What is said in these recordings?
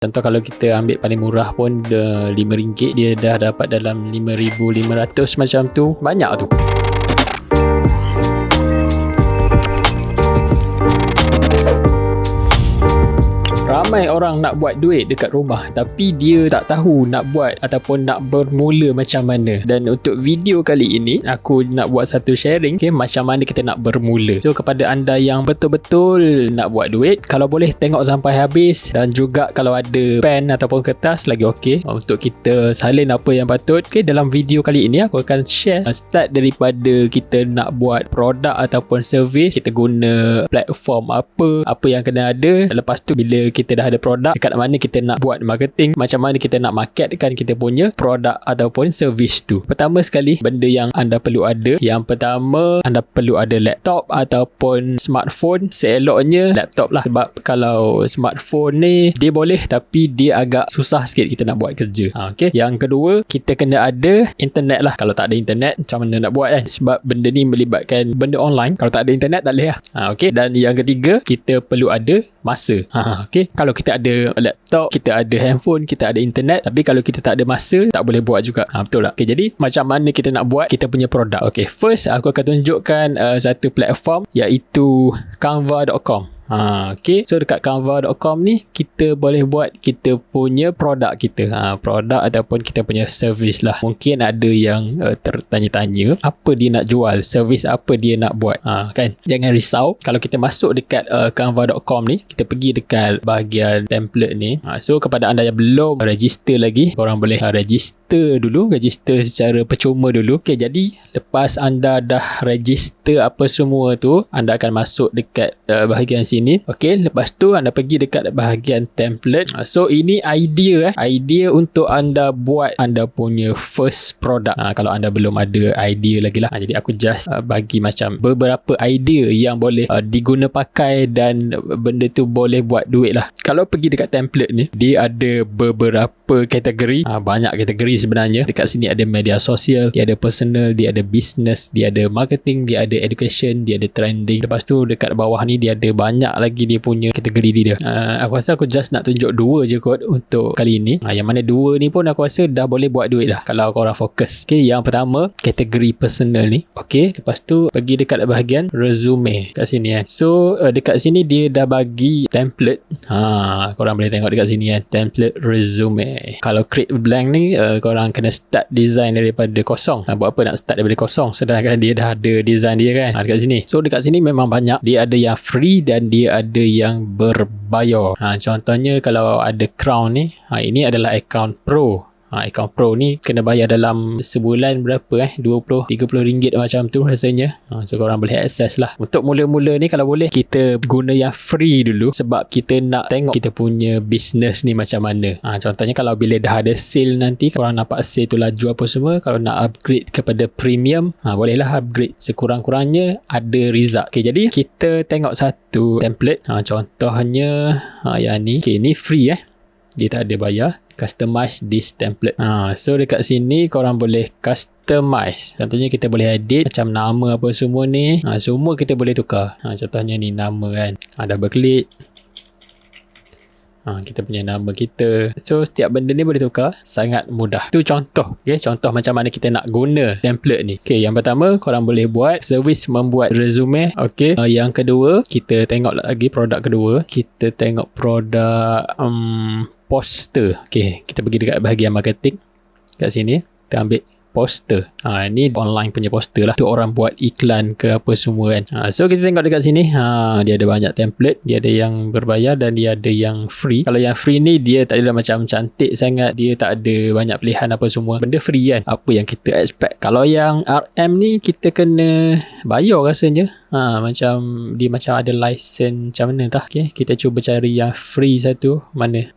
Contoh kalau kita ambil paling murah pun RM5, dia dah dapat dalam 5,500 macam tu. Banyak tu. Ramai orang nak buat duit dekat rumah tapi dia tak tahu nak buat ataupun nak bermula macam mana. Dan untuk video kali ini aku nak buat satu sharing, macam mana kita nak bermula. So kepada anda yang betul-betul nak buat duit, kalau boleh tengok sampai habis, dan juga kalau ada pen ataupun kertas lagi okey untuk kita salin apa yang patut. Dalam video kali ini aku akan share start daripada kita nak buat produk ataupun servis, kita guna platform apa yang kena ada. Lepas tu bila kita dah ada produk, dekat mana kita nak buat marketing, macam mana kita nak marketkan kita punya produk ataupun servis tu. Pertama sekali, benda yang anda perlu ada, yang pertama anda perlu ada laptop ataupun smartphone. Seeloknya laptop lah, sebab kalau smartphone ni dia boleh tapi dia agak susah sikit kita nak buat kerja. Okay. Yang kedua, kita kena ada internet lah. Kalau tak ada internet macam mana nak buat kan, sebab benda ni melibatkan benda online. Kalau tak ada internet tak boleh lah. Okay. Dan yang ketiga, kita perlu ada masa. Okay. Kalau kita ada laptop, kita ada handphone, kita ada internet, tapi kalau kita tak ada masa, tak boleh buat juga. Betul tak? Okay, jadi macam mana kita nak buat kita punya produk? Okay, first aku akan tunjukkan satu platform, iaitu canva.com. Okay. So dekat canva.com ni kita boleh buat kita punya produk kita. Produk ataupun kita punya servis lah. Mungkin ada yang tertanya-tanya apa dia nak jual, servis apa dia nak buat. Kan? Jangan risau. Kalau kita masuk dekat canva.com ni, kita pergi dekat bahagian template ni. So kepada anda yang belum register lagi, korang boleh register dulu. Register secara percuma dulu. Okay, jadi lepas anda dah register apa semua tu, anda akan masuk dekat bahagian sini. Okey, lepas tu anda pergi dekat bahagian template. So ini idea idea untuk anda buat anda punya first product. Kalau anda belum ada idea lagi lah. Jadi aku just bagi macam beberapa idea yang boleh diguna pakai dan benda tu boleh buat duit lah. Kalau pergi dekat template ni, dia ada beberapa kategori. Banyak kategori sebenarnya. Dekat sini ada media sosial, dia ada personal, dia ada business, dia ada marketing, dia ada education, dia ada trending. Lepas tu dekat bawah ni dia ada banyak lagi dia punya kategori dia. Aku rasa aku just nak tunjuk dua je kot untuk kali ni. Yang mana dua ni pun aku rasa dah boleh buat duit lah kalau korang fokus. Okay, yang pertama kategori personal ni. Okay, lepas tu pergi dekat bahagian resume kat sini kan. So dekat sini dia dah bagi template. Korang boleh tengok dekat sini kan, template resume. Kalau create blank ni, korang kena start design daripada kosong. Buat apa nak start daripada kosong sedangkan dia dah ada design dia kan. Dekat sini. So dekat sini memang banyak. Dia ada yang free dan dia ada yang berbayar. Contohnya kalau ada Crown ni, ini adalah account pro. Account pro ni kena bayar dalam sebulan berapa 20-30 ringgit macam tu rasanya. So korang boleh access lah. Untuk mula-mula ni kalau boleh kita guna yang free dulu, sebab kita nak tengok kita punya business ni macam mana. Contohnya kalau bila dah ada sale nanti, korang nampak sale tu laju apa semua, kalau nak upgrade kepada premium, bolehlah upgrade. Sekurang-kurangnya ada result. Okay, jadi kita tengok satu template. Contohnya yang ni. Okay, ni free dia tak ada bayar. Customize this template. So dekat sini korang boleh customize. Contohnya kita boleh edit macam nama apa semua ni. Semua kita boleh tukar. Contohnya ni nama kan. Double klik. Kita punya nama kita. So setiap benda ni boleh tukar. Sangat mudah. Tu contoh. Okay, contoh macam mana kita nak guna template ni. Okay, yang pertama korang boleh buat servis membuat resume. Okay, yang kedua kita tengok lagi produk kedua. Kita tengok produk poster. Okay, kita pergi dekat bahagian marketing. Kat sini kita ambil poster. Ni online punya poster lah. Tu orang buat iklan ke apa semua kan. So kita tengok dekat sini. Dia ada banyak template. Dia ada yang berbayar dan dia ada yang free. Kalau yang free ni dia tak ada macam cantik sangat. Dia tak ada banyak pilihan apa semua. Benda free kan. Apa yang kita expect. Kalau yang RM ni kita kena bayar rasanya. Macam dia macam ada license macam mana tah. Okay, kita cuba cari yang free satu. Mana?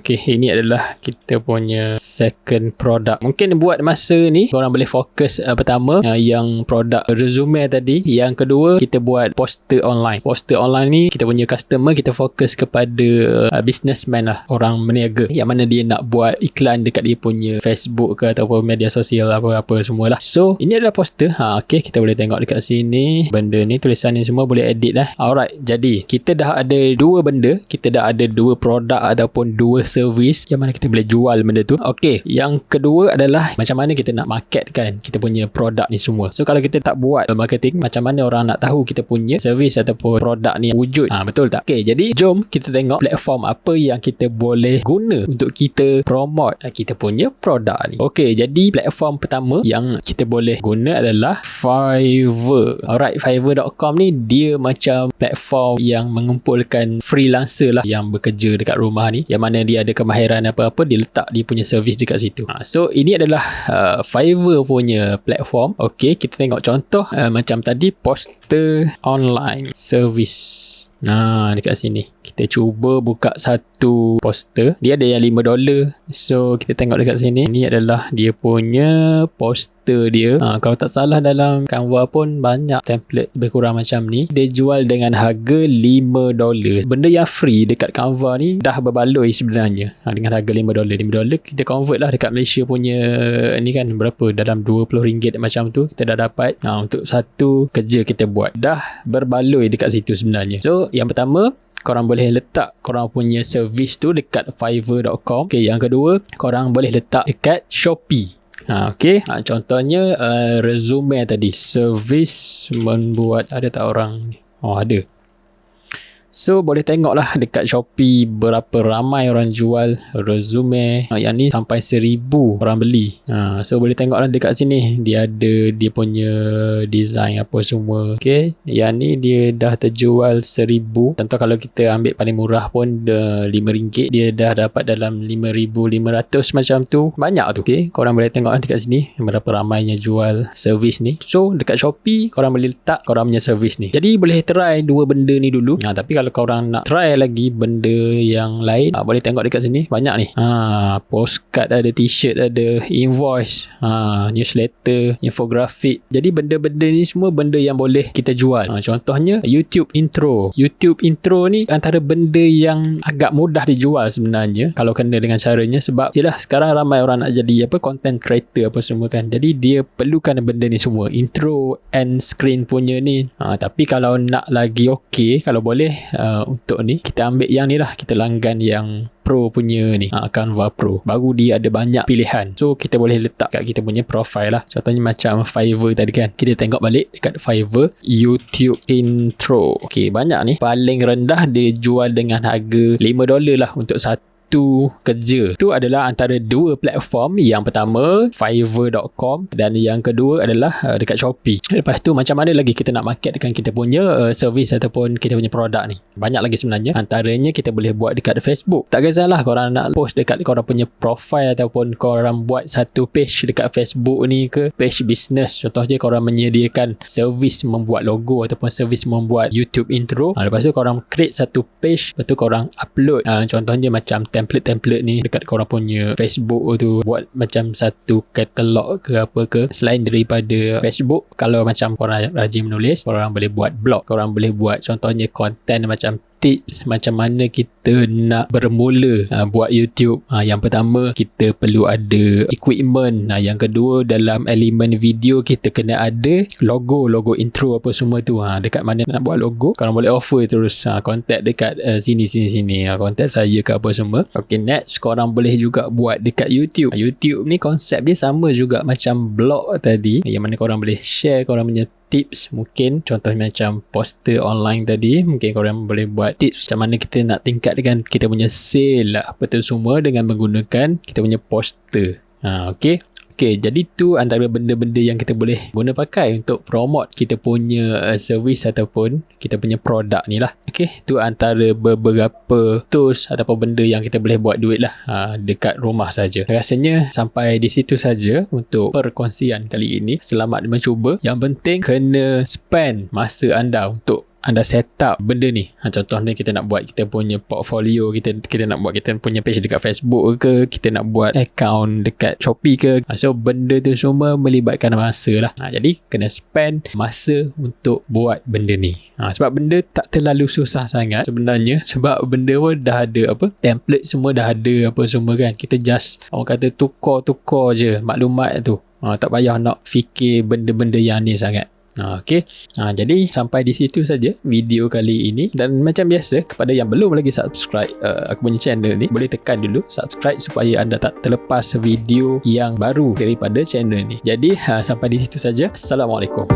Okay, ini adalah kita punya second product. Mungkin buat masa ni korang boleh fokus pertama yang produk resume tadi. Yang kedua kita buat poster online. Poster online ni kita punya customer, kita fokus kepada businessman lah, orang berniaga yang mana dia nak buat iklan dekat dia punya Facebook ke ataupun media sosial apa-apa semualah. So ini adalah poster. Okay, kita boleh tengok dekat sini. Benda ni, tulisan ni semua boleh edit lah. Alright, jadi kita dah ada dua benda, kita dah ada dua produk ataupun dua servis yang mana kita boleh jual benda tu. Okey, yang kedua adalah macam mana kita nak marketkan kita punya produk ni semua. So kalau kita tak buat marketing, macam mana orang nak tahu kita punya servis ataupun produk ni wujud? Betul tak? Okey, jadi jom kita tengok platform apa yang kita boleh guna untuk kita promote kita punya produk ni. Okey, jadi platform pertama yang kita boleh guna adalah Fiverr. Alright, Fiverr.com ni dia macam platform yang mengumpulkan freelancer lah yang bekerja dekat rumah ni, yang mana dia ada kemahiran apa-apa, dia letak dia punya servis dekat situ. So ini adalah Fiverr punya platform. Okey, kita tengok contoh macam tadi, poster online service. Dekat sini kita cuba buka satu poster. Dia ada yang $5. So kita tengok dekat sini, ni adalah dia punya poster dia. Kalau tak salah dalam Canva pun banyak template lebih kurang macam ni. Dia jual dengan harga $5. Benda yang free dekat Canva ni dah berbaloi sebenarnya. Dengan harga $5 kita convert lah dekat Malaysia punya ni kan berapa, dalam RM20 macam tu kita dah dapat. Untuk satu kerja kita buat dah berbaloi dekat situ sebenarnya. So yang pertama, korang boleh letak korang punya servis tu dekat Fiverr.com. Okay, yang kedua, korang boleh letak dekat Shopee. Okay, contohnya resume tadi, servis membuat, ada tak orang? Ada. So boleh tengok lah dekat Shopee berapa ramai orang jual resume. Yang ni sampai 1,000 orang beli. So boleh tengok lah dekat sini, dia ada dia punya design apa semua. Okay, yang ni dia dah terjual 1,000. Contoh kalau kita ambil paling murah pun RM5, dia dah dapat dalam 5,500 macam tu. Banyak tu. Okay, korang boleh tengok lah dekat sini berapa ramainya jual servis ni. So dekat Shopee korang boleh letak korang punya servis ni. Jadi boleh try dua benda ni dulu. Tapi kalau korang nak try lagi benda yang lain, boleh tengok dekat sini banyak ni. Postcard ada, t-shirt ada, invoice, newsletter, infografik. Jadi benda-benda ni semua benda yang boleh kita jual. Contohnya YouTube intro. YouTube intro ni antara benda yang agak mudah dijual sebenarnya kalau kena dengan caranya, sebab yelah sekarang ramai orang nak jadi content creator apa semua kan. Jadi dia perlukan benda ni semua, intro and screen punya ni. Tapi kalau nak lagi kalau boleh untuk ni kita ambil yang ni lah, kita langgan yang Pro punya ni, Canva Pro. Baru dia ada banyak pilihan. So kita boleh letak kat kita punya profile lah. Contohnya macam Fiverr tadi kan, kita tengok balik dekat Fiverr YouTube intro. Okay, banyak ni. Paling rendah dia jual dengan harga $5 lah untuk satu kerja. Itu adalah antara dua platform. Yang pertama Fiverr.com dan yang kedua adalah dekat Shopee. Lepas tu macam mana lagi kita nak marketkan kita punya servis ataupun kita punya produk ni? Banyak lagi sebenarnya. Antaranya kita boleh buat dekat Facebook. Tak kisahlah korang nak post dekat korang punya profile ataupun korang buat satu page dekat Facebook ni ke, page business. Contohnya korang menyediakan servis membuat logo ataupun servis membuat YouTube intro. Lepas tu korang create satu page, lepas tu korang upload. Contohnya macam template ni dekat korang punya Facebook tu, buat macam satu katalog ke apa ke. Selain daripada Facebook, kalau macam korang rajin menulis, korang boleh buat blog, korang boleh buat contohnya konten macam tips macam mana kita nak bermula buat YouTube. Yang pertama kita perlu ada equipment. Yang kedua dalam elemen video kita kena ada logo intro apa semua tu. Dekat mana nak buat logo, korang boleh offer terus contact dekat sini contact saya ke apa semua. Okay, next korang boleh juga buat dekat YouTube. YouTube ni konsep dia sama juga macam blog tadi, yang mana korang boleh share korang punya tips. Mungkin contohnya macam poster online tadi, mungkin korang boleh buat tips macam mana kita nak tingkatkan kita punya sale lah, betul semua dengan menggunakan kita punya poster. Okay, jadi tu antara benda-benda yang kita boleh guna pakai untuk promote kita punya servis ataupun kita punya produk ni lah. Okay, tu antara beberapa tools ataupun benda yang kita boleh buat duit lah dekat rumah saja. Rasanya sampai di situ saja untuk perkongsian kali ini. Selamat mencuba. Yang penting kena spend masa anda untuk anda set up benda ni. Contohnya kita nak buat kita punya portfolio, kita nak buat kita punya page dekat Facebook ke, kita nak buat account dekat Shopee ke. So benda tu semua melibatkan masa lah. Jadi kena spend masa untuk buat benda ni. Sebab benda tak terlalu susah sangat sebenarnya, sebab benda pun dah ada template semua dah ada apa semua kan. Kita just orang kata tukar je maklumat tu. Tak payah nak fikir benda-benda yang ni sangat. Okey. Jadi sampai di situ saja video kali ini, dan macam biasa kepada yang belum lagi subscribe aku punya channel ni, boleh tekan dulu subscribe supaya anda tak terlepas video yang baru daripada channel ni. Jadi sampai di situ saja. Assalamualaikum.